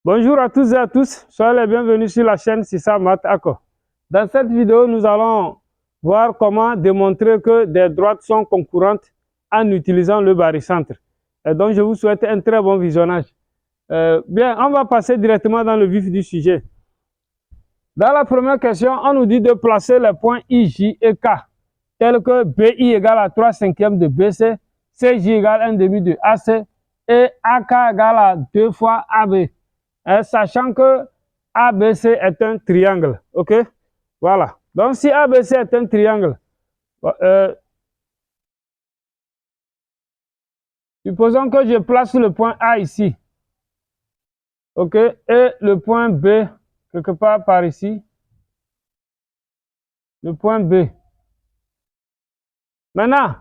Bonjour à tous et à tous, soyez les bienvenus sur la chaîne Sissa Math Ako. Dans cette vidéo, nous allons voir comment démontrer que des droites sont concurrentes en utilisant le barycentre. Et donc, je vous souhaite un très bon visionnage. Bien, on va passer directement dans le vif du sujet. Dans la première question, on nous dit de placer les points I, J et K, tels que BI égale à 3/5 de BC, CJ égale 1/2 de AC et AK égale à 2 fois AB. Sachant que ABC est un triangle, ok? Voilà. Donc, si ABC est un triangle, supposons que je place le point A ici, ok? Et le point B, quelque part par ici, le point B. Maintenant,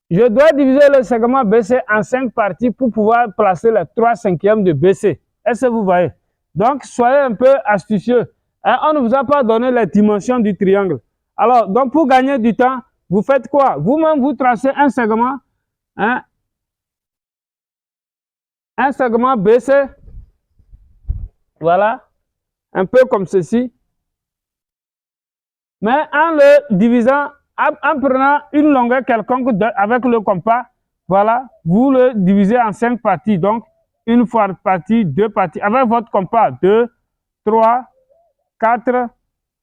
je dois diviser le segment BC en 5 parties pour pouvoir placer les 3/5 de BC. Est-ce que vous voyez? Donc, soyez un peu astucieux. On ne vous a pas donné les dimensions du triangle. Alors, donc pour gagner du temps, vous faites quoi? Vous-même, vous tracez un segment, un segment BC. Voilà, un peu comme ceci. Mais en le divisant, en prenant une longueur quelconque avec le compas, voilà, vous le divisez en 5 parties. Donc, une fois partie, 2 parties. Avec votre compas, 2, 3, 4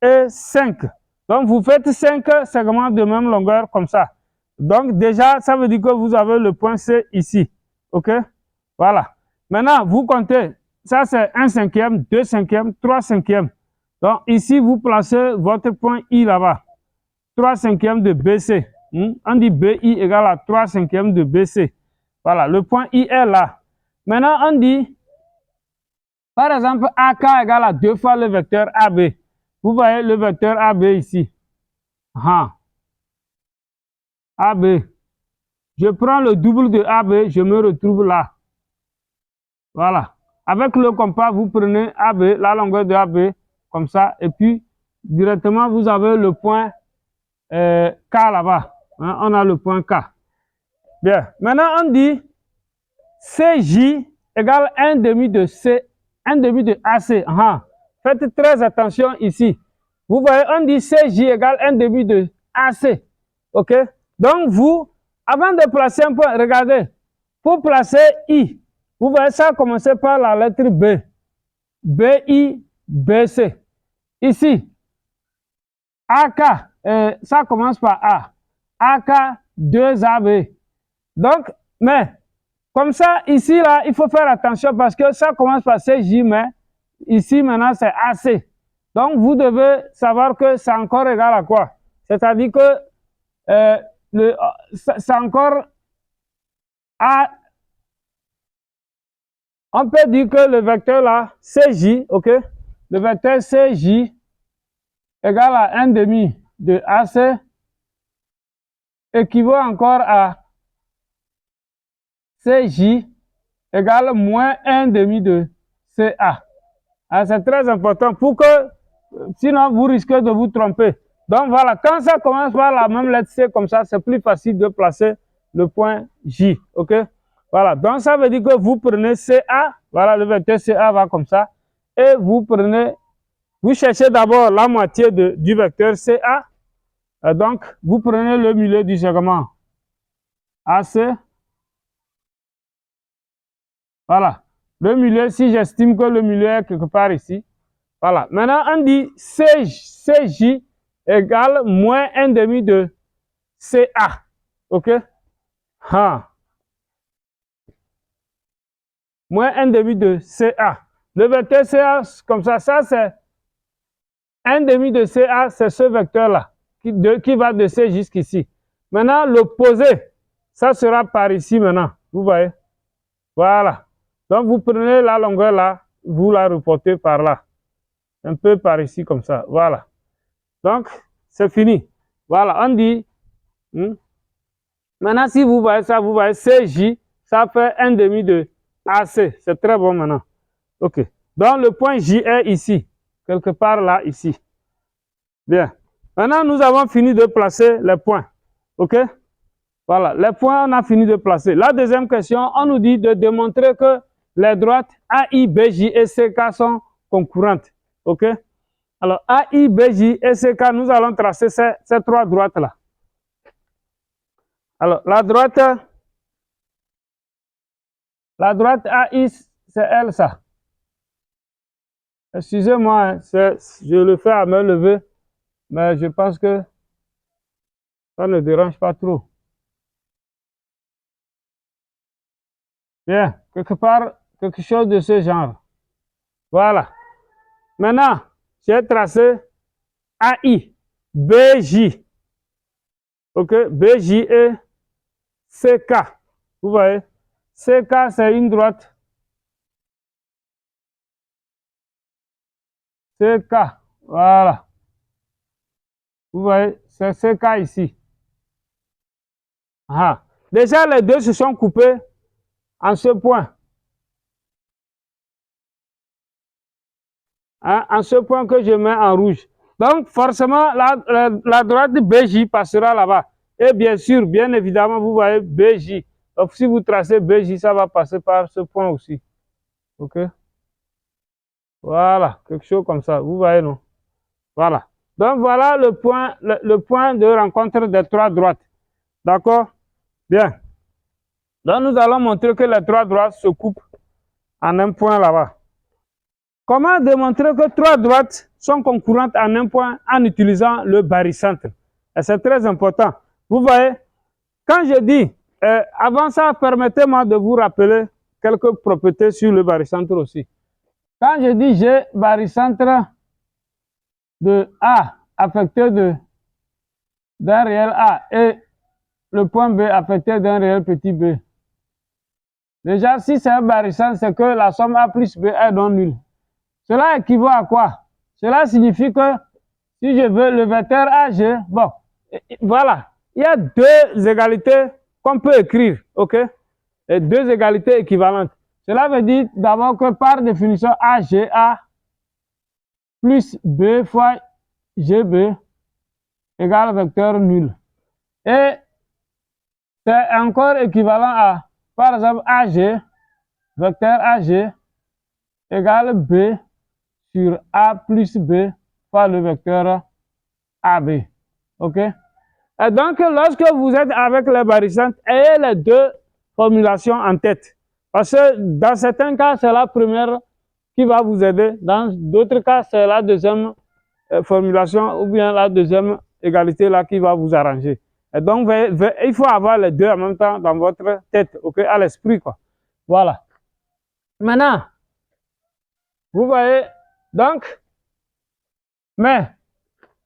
et 5. Donc, vous faites 5 segments de même longueur comme ça. Donc, déjà, ça veut dire que vous avez le point C ici. OK? Voilà. Maintenant, vous comptez. Ça, c'est 1/5, 2/5, 3/5. Donc, ici, vous placez votre point I là-bas. 3/5 de BC. On dit BI égale à 3/5 de BC. Voilà, le point I est là. Maintenant, on dit, par exemple, AK égale à 2 fois le vecteur AB. Vous voyez le vecteur AB ici. AB. Je prends le double de AB, je me retrouve là. Voilà. Avec le compas, vous prenez AB, la longueur de AB, comme ça, et puis directement, vous avez le point K là-bas. On a le point K. Bien. Maintenant, on dit CJ égale 1/2 de C, 1/2 de AC. Faites très attention ici. Vous voyez, on dit CJ égale 1/2 de AC. OK? Donc, vous, avant de placer un point, regardez, pour placer I, vous voyez, ça a commencé par la lettre B. BI, BC. Ici, AK, ça commence par A. AK, 2AB. Donc, mais, comme ça, ici, là, il faut faire attention parce que ça commence par CJ, mais ici, maintenant, c'est AC. Donc, vous devez savoir que c'est encore égal à quoi? C'est-à-dire que c'est encore A. On peut dire que le vecteur là, CJ, ok? Le vecteur CJ égale à 1/2 de AC équivaut encore à CJ égale moins 1/2 de CA. C'est très important pour que, sinon vous risquez de vous tromper. Donc voilà, quand ça commence par la même lettre C comme ça, c'est plus facile de placer le point J, ok? Voilà, donc ça veut dire que vous prenez CA, voilà, le vecteur CA va comme ça, et vous cherchez d'abord la moitié du vecteur CA, donc vous prenez le milieu du segment AC, voilà, le milieu, si j'estime que le milieu est quelque part ici, voilà, maintenant on dit CJ égale moins 1/2 de CA, ok? Moins 1/2 de CA. Le vecteur CA, comme ça c'est 1/2 de CA, c'est ce vecteur-là, qui va de C jusqu'ici. Maintenant, l'opposé, ça sera par ici maintenant, vous voyez? Voilà. Donc, vous prenez la longueur là, vous la reportez par là. Un peu par ici, comme ça, voilà. Donc, c'est fini. Voilà, on dit, maintenant, si vous voyez ça, vous voyez CJ, ça fait 1/2 de AC. C'est très bon maintenant. OK. Donc, le point J est ici, quelque part là, ici. Bien. Maintenant, nous avons fini de placer les points. OK? Voilà, les points, on a fini de placer. La deuxième question, on nous dit de démontrer que les droites AI, BJ et CK sont concurrentes. OK? Alors, AI, BJ et CK, nous allons tracer ces trois droites-là. Alors, la droite AI, c'est elle, ça. Excusez-moi, je le fais à me lever, mais je pense que ça ne dérange pas trop. Bien, quelque part, quelque chose de ce genre. Voilà. Maintenant, j'ai tracé AI, BJ. OK, BJ et CK. Vous voyez, CK, c'est une droite. CK, voilà. Vous voyez, c'est CK ici. Ah. Déjà, les deux se sont coupés en ce point. Hein, en ce point que je mets en rouge. Donc, forcément, la droite de BJ passera là-bas. Et bien sûr, bien évidemment, vous voyez BJ. Donc, si vous tracez BJ, ça va passer par ce point aussi. OK? Voilà, quelque chose comme ça. Vous voyez, non? Voilà. Donc, voilà le point de rencontre des trois droites. D'accord? Bien. Donc, nous allons montrer que les trois droites se coupent en un point là-bas. Comment démontrer que trois droites sont concurrentes en un point en utilisant le barycentre? Et c'est très important. Vous voyez, quand je dis, avant ça, permettez-moi de vous rappeler quelques propriétés sur le barycentre aussi. Quand je dis j'ai barycentre de A affecté d'un réel A et le point B affecté d'un réel petit b. Déjà, si c'est un barycentre, c'est que la somme A plus B est non nulle. Cela équivaut à quoi? Cela signifie que si je veux le vecteur AG, bon, voilà, il y a deux égalités qu'on peut écrire, OK? Et deux égalités équivalentes. Cela veut dire d'abord que par définition AGA plus B fois GB égale vecteur nul. Et c'est encore équivalent à, par exemple, AG, vecteur AG égale B sur A plus B fois le vecteur AB. OK? Et donc, lorsque vous êtes avec les barycentres, ayez les deux formulations en tête. Parce que dans certains cas, c'est la première qui va vous aider. Dans d'autres cas, c'est la deuxième formulation ou bien la deuxième égalité là qui va vous arranger. Et donc, il faut avoir les deux en même temps dans votre tête, OK, à l'esprit, quoi. Voilà. Maintenant, vous voyez, donc, mais,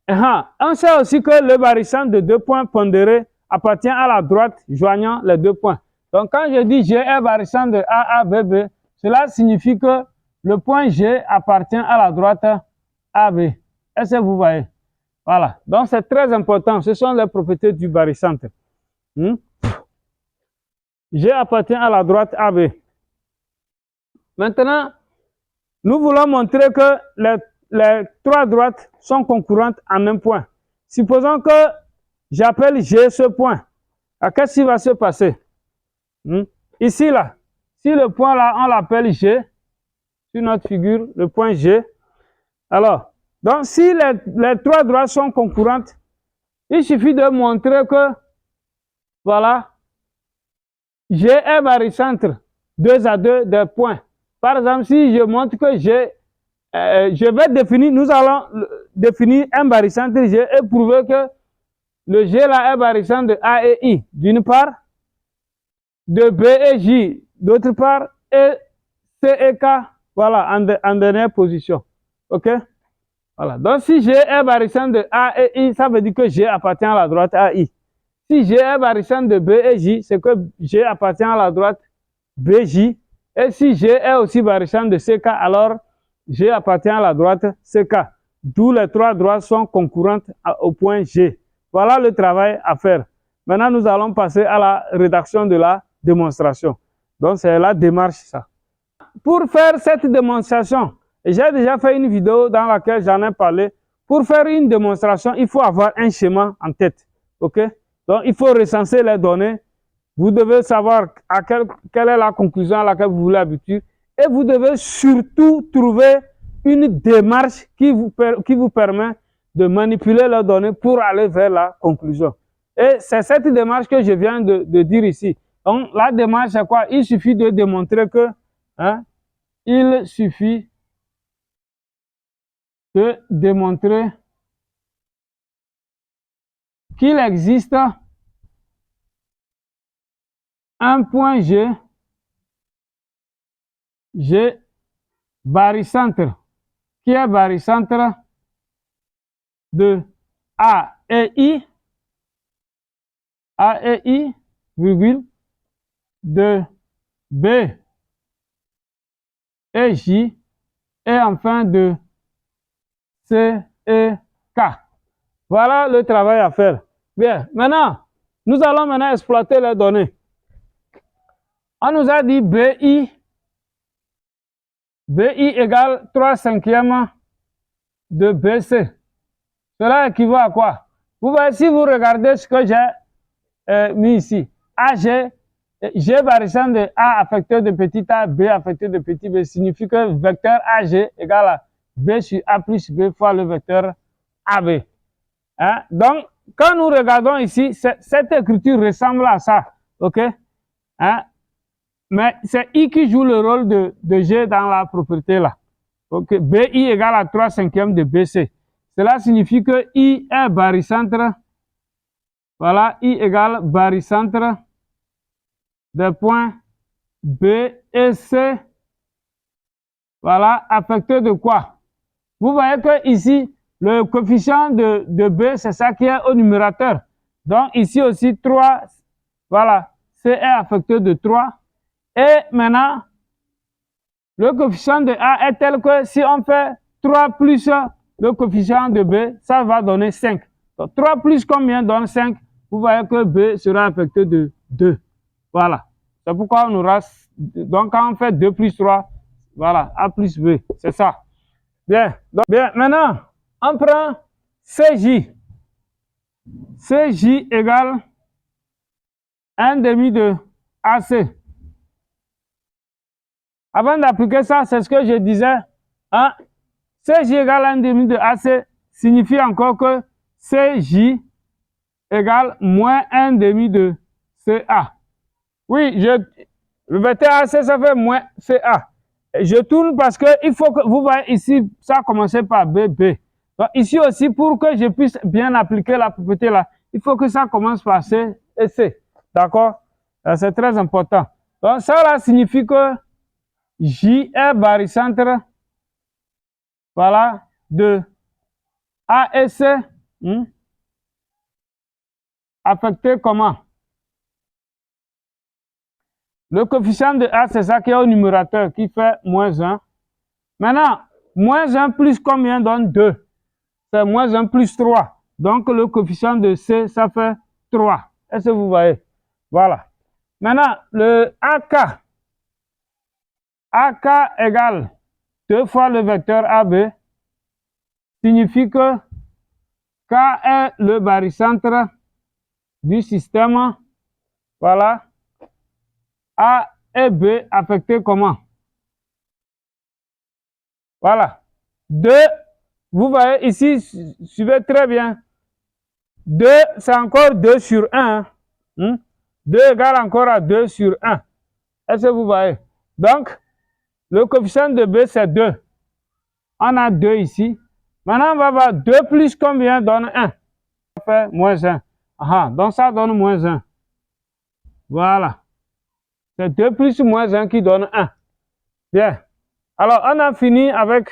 on sait aussi que le barycentre de deux points pondérés appartient à la droite joignant les deux points. Donc, quand je dis G est barycentre de AABB, cela signifie que le point G appartient à la droite AB. Est-ce que vous voyez? Voilà. Donc, c'est très important. Ce sont les propriétés du barycentre. G appartient à la droite AB. Maintenant, nous voulons montrer que les trois droites sont concurrentes en un point. Supposons que j'appelle G ce point. Qu'est-ce qui va se passer? Ici, là, si le point là, on l'appelle G, sur notre figure, le point G, alors, donc si les trois droites sont concurrentes, il suffit de montrer que, voilà, G est barycentre 2 à 2 des points. Par exemple, si je montre que G, je vais définir, nous allons définir un barycentre G et prouver que le G là est barycentre de A et I, d'une part, de B et J, d'autre part, et C et K, voilà, en dernière position. OK? Voilà. Donc, si G est barycentre de A et I, ça veut dire que G appartient à la droite AI. Si G est barycentre de B et J, c'est que G appartient à la droite BJ. Et si G est aussi barycentre de CK, alors G appartient à la droite CK. D'où les trois droites sont concurrentes au point G. Voilà le travail à faire. Maintenant, nous allons passer à la rédaction de la démonstration. Donc, c'est la démarche, ça. Pour faire cette démonstration, j'ai déjà fait une vidéo dans laquelle j'en ai parlé. Pour faire une démonstration, il faut avoir un schéma en tête. OK? Donc, il faut recenser les données. Vous devez savoir quelle est la conclusion à laquelle vous voulez aboutir. Et vous devez surtout trouver une démarche qui vous permet de manipuler les données pour aller vers la conclusion. Et c'est cette démarche que je viens de dire ici. Donc, la démarche, c'est quoi? Il suffit de démontrer que, il suffit de démontrer qu'il existe un point G barycentre, qui est barycentre de A et I, virgule, de B et J, et enfin de C et K. Voilà le travail à faire. Bien, maintenant, nous allons maintenant exploiter les données. On nous a dit BI égale 3/5 de BC. Cela équivaut à quoi? Vous voyez, si vous regardez ce que j'ai mis ici, AG, G barycentre de A affecté de petit a, B affecté de petit b, signifie que vecteur AG égale à B sur A plus B fois le vecteur AB. Hein? Donc, quand nous regardons ici, cette écriture ressemble à ça. OK? Hein? Mais c'est I qui joue le rôle de G dans la propriété là. OK? BI égale à 3/5 de BC. Cela signifie que I est barycentre. Voilà, I égale barycentre des points B et C. Voilà, affecté de quoi? Vous voyez que ici, le coefficient de B, c'est ça qui est au numérateur. Donc ici aussi 3, voilà, C est affecté de 3. Et maintenant, le coefficient de A est tel que si on fait 3 plus le coefficient de B, ça va donner 5. Donc 3 plus combien donne 5? Vous voyez que B sera affecté de 2. Voilà. C'est pourquoi on aura... Donc quand on fait 2 plus 3, voilà, A plus B. C'est ça. Bien. Donc, bien. Maintenant, on prend CJ. CJ égale 1/2 de AC. Avant d'appliquer ça, c'est ce que je disais. Hein? CJ égale 1/2 de AC signifie encore que CJ égale moins 1/2 de CA. Oui, le vecteur AC, ça fait moins CA. Je tourne parce que il faut que vous voyez ici, ça a commencé par BB. Donc ici aussi, pour que je puisse bien appliquer la propriété là, il faut que ça commence par C et C. D'accord? C'est très important. Donc ça là signifie que J est barycentre, voilà, de A et C, affecté comment? Le coefficient de A, c'est ça qui est au numérateur, qui fait moins 1. Maintenant, moins 1 plus combien donne 2? C'est moins 1 plus 3. Donc, le coefficient de C, ça fait 3. Est-ce que vous voyez? Voilà. Maintenant, le AK. AK égale 2 fois le vecteur AB, signifie que K est le barycentre du système. Voilà. A et B affectés comment? Voilà. 2, vous voyez ici, suivez très bien. 2, c'est encore 2 sur 1. 2 égale encore à 2 sur 1. Est-ce que vous voyez? Donc, le coefficient de B, c'est 2. On a 2 ici. Maintenant, on va voir 2 plus combien donne 1? Ça fait moins 1. Aha, donc ça donne moins 1. Voilà. C'est 2 plus moins 1 qui donne 1. Bien. Alors, on a fini avec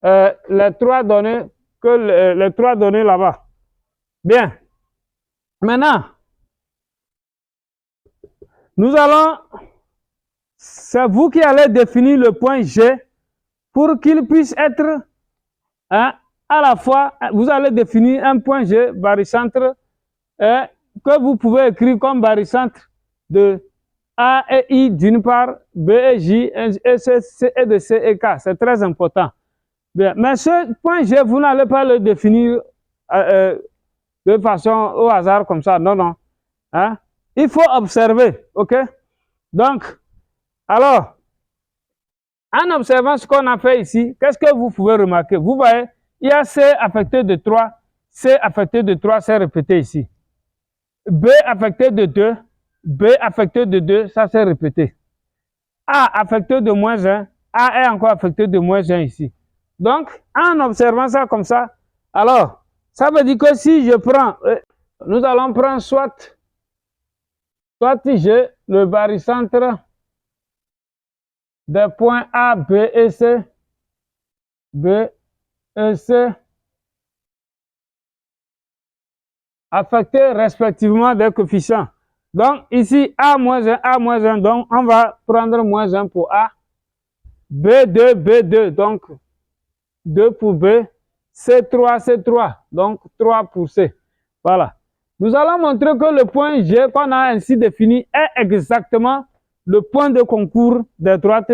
les 3 données les 3 données là-bas. Bien. Maintenant, nous allons... C'est vous qui allez définir le point G pour qu'il puisse être à la fois... Vous allez définir un point G barycentre que vous pouvez écrire comme barycentre de A et I d'une part, B et J et C et de C et K. C'est très important. Bien. Mais ce point G, vous n'allez pas le définir de façon au hasard comme ça. Non, non. Hein? Il faut observer. OK? Donc, alors, En observant ce qu'on a fait ici, qu'est-ce que vous pouvez remarquer? Vous voyez, il y a C affecté de 3, C affecté de 3, c'est répété ici. B affecté de 2, B affecté de 2, ça c'est répété. A affecté de moins 1, A est encore affecté de moins 1 ici. Donc, en observant ça comme ça, alors, ça veut dire que si je prends, nous allons prendre soit j'ai le barycentre des points A, B et C, B et C, affectés respectivement des coefficients. Donc, ici, A moins 1, A moins 1, donc on va prendre moins 1 pour A, B2, B2, donc 2 pour B, C3, C3, donc 3 pour C. Voilà. Nous allons montrer que le point G qu'on a ainsi défini est exactement le point de concours des droites.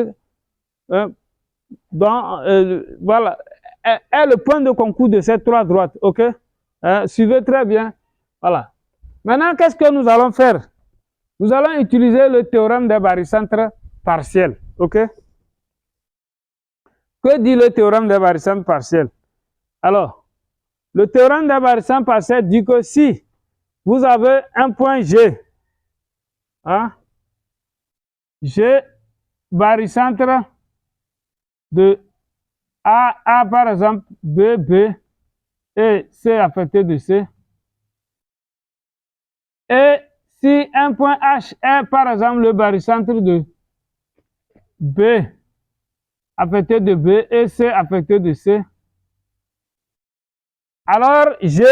Voilà, est le point de concours de ces trois droites. OK? Suivez très bien. Voilà. Maintenant, qu'est-ce que nous allons faire? Nous allons utiliser le théorème des barycentres partiels. OK? Que dit le théorème des barycentres partiels? Alors, le théorème des barycentres partiels dit que si vous avez un point G, G barycentre de A par exemple, B, B et C affecté de C, et si un point H est par exemple le barycentre de B affecté de B et C affecté de C, alors G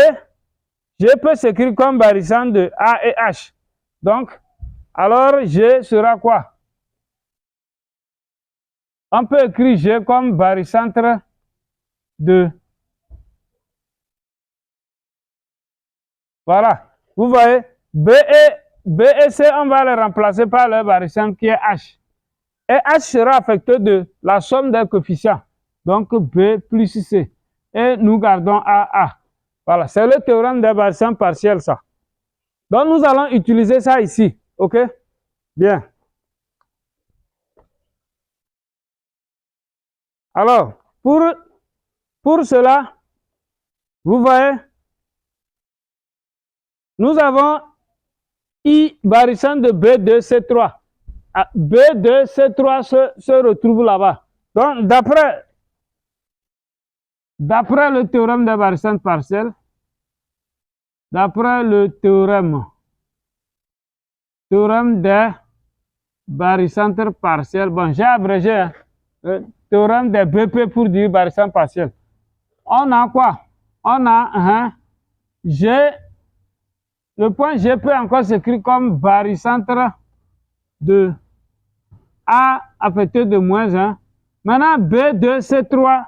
peut s'écrire comme barycentre de A et H. Donc, alors G sera quoi? On peut écrire G comme barycentre de... Voilà. Vous voyez, B et C, on va les remplacer par le barycentre qui est H. Et H sera affecté de la somme des coefficients. Donc, B plus C. Et nous gardons A. Voilà, c'est le théorème des barycentres partiels, ça. Donc, nous allons utiliser ça ici. OK? Bien. Alors, pour cela, vous voyez, nous avons I barycentre de B2, C3. B2, C3 se retrouve là-bas. Donc, d'après le théorème des barycentres partiels, d'après le théorème des barycentres partiels, bon, j'ai abrégé, hein, le théorème des BP pour dire barycentre partiel. On a quoi? On a G, le point G peut encore s'écrire comme barycentre de A affecté de moins 1. Maintenant, B2, C3,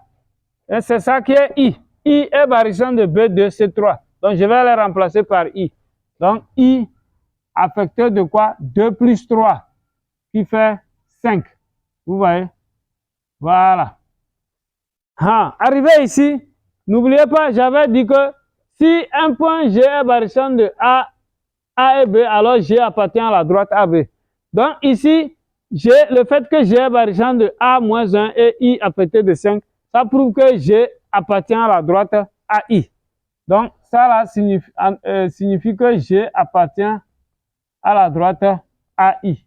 et c'est ça qui est I. I est barycentre de B2, C3. Donc, je vais les remplacer par I. Donc, I affecté de quoi? 2 plus 3, qui fait 5. Vous voyez? Voilà. Arrivé ici, n'oubliez pas, j'avais dit que si un point G est barycentre de A et B, alors G appartient à la droite AB. Donc, ici, le fait que G est barycentre de A moins 1 et I affecté de 5, ça prouve que G appartient à la droite AI. Donc, ça là signifie que G appartient à la droite AI.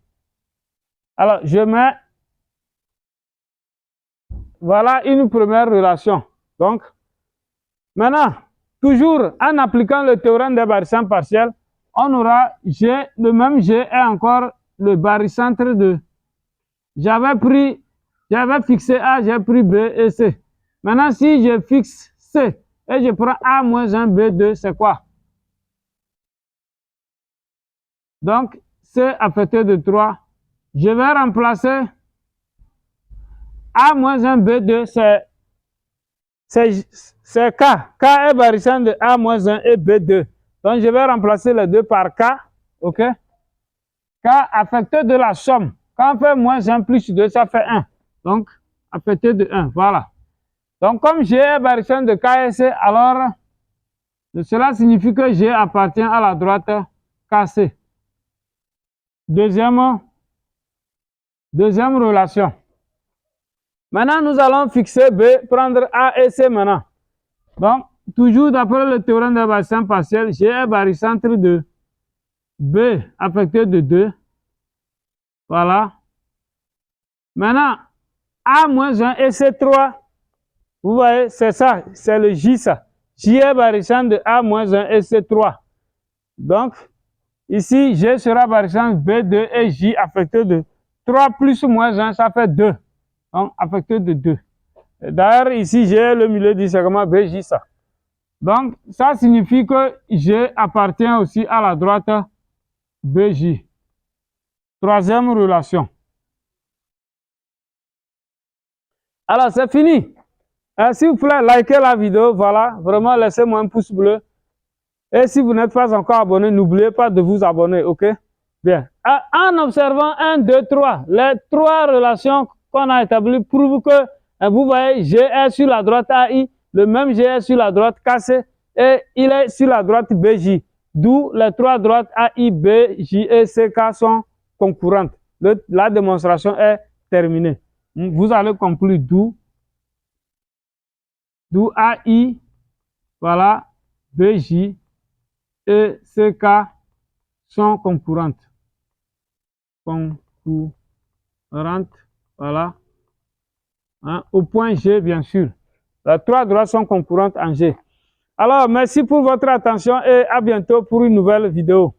Alors, je mets, voilà une première relation. Donc, maintenant, toujours en appliquant le théorème des barycentres partiels, on aura G, le même G est encore le barycentre de... J'avais fixé A, j'ai pris B et C. Maintenant, si je fixe C et je prends A moins 1, B2, c'est quoi? Donc, C affecté de 3. Je vais remplacer A moins 1, B2, c'est K. K est barycentre de A moins 1 et B2. Donc, je vais remplacer les deux par K. OK? K affecté de la somme. Quand on fait moins 1 plus 2, ça fait 1. Donc, affecté de 1. Voilà. Donc, comme G est barycentre de K et C, alors cela signifie que G appartient à la droite KC. Deuxième relation. Maintenant, nous allons fixer B, prendre A et C maintenant. Donc, toujours d'après le théorème de barycentre partiel, j'ai un barycentre de B affecté de 2. Voilà. Maintenant, A-1 et C3, vous voyez, c'est ça, c'est le J ça. J est barycentre de A-1 et C3. Donc, ici, G sera barycentre B2 et J affecté de 3 plus moins 1, ça fait 2. Donc, affecté de 2. D'ailleurs, ici, j'ai le milieu du segment BJ ça. Donc, ça signifie que G appartient aussi à la droite BJ. Troisième relation. Alors, c'est fini. S'il vous plaît, likez la vidéo. Voilà, vraiment, laissez-moi un pouce bleu. Et si vous n'êtes pas encore abonné, n'oubliez pas de vous abonner, ok? Bien. En observant 1, 2, 3, les 3 relations qu'on a établies prouvent que, vous voyez, G est sur la droite AI, le même G est sur la droite KC, et il est sur la droite BJ. D'où les 3 droites AI, B, J et CK sont concurrentes. La démonstration est terminée. Vous allez conclure d'où AI, voilà, BJ et CK sont concurrentes. Voilà. Hein, au point G, bien sûr. Les 3 droites sont concurrentes en G. Alors, merci pour votre attention et à bientôt pour une nouvelle vidéo.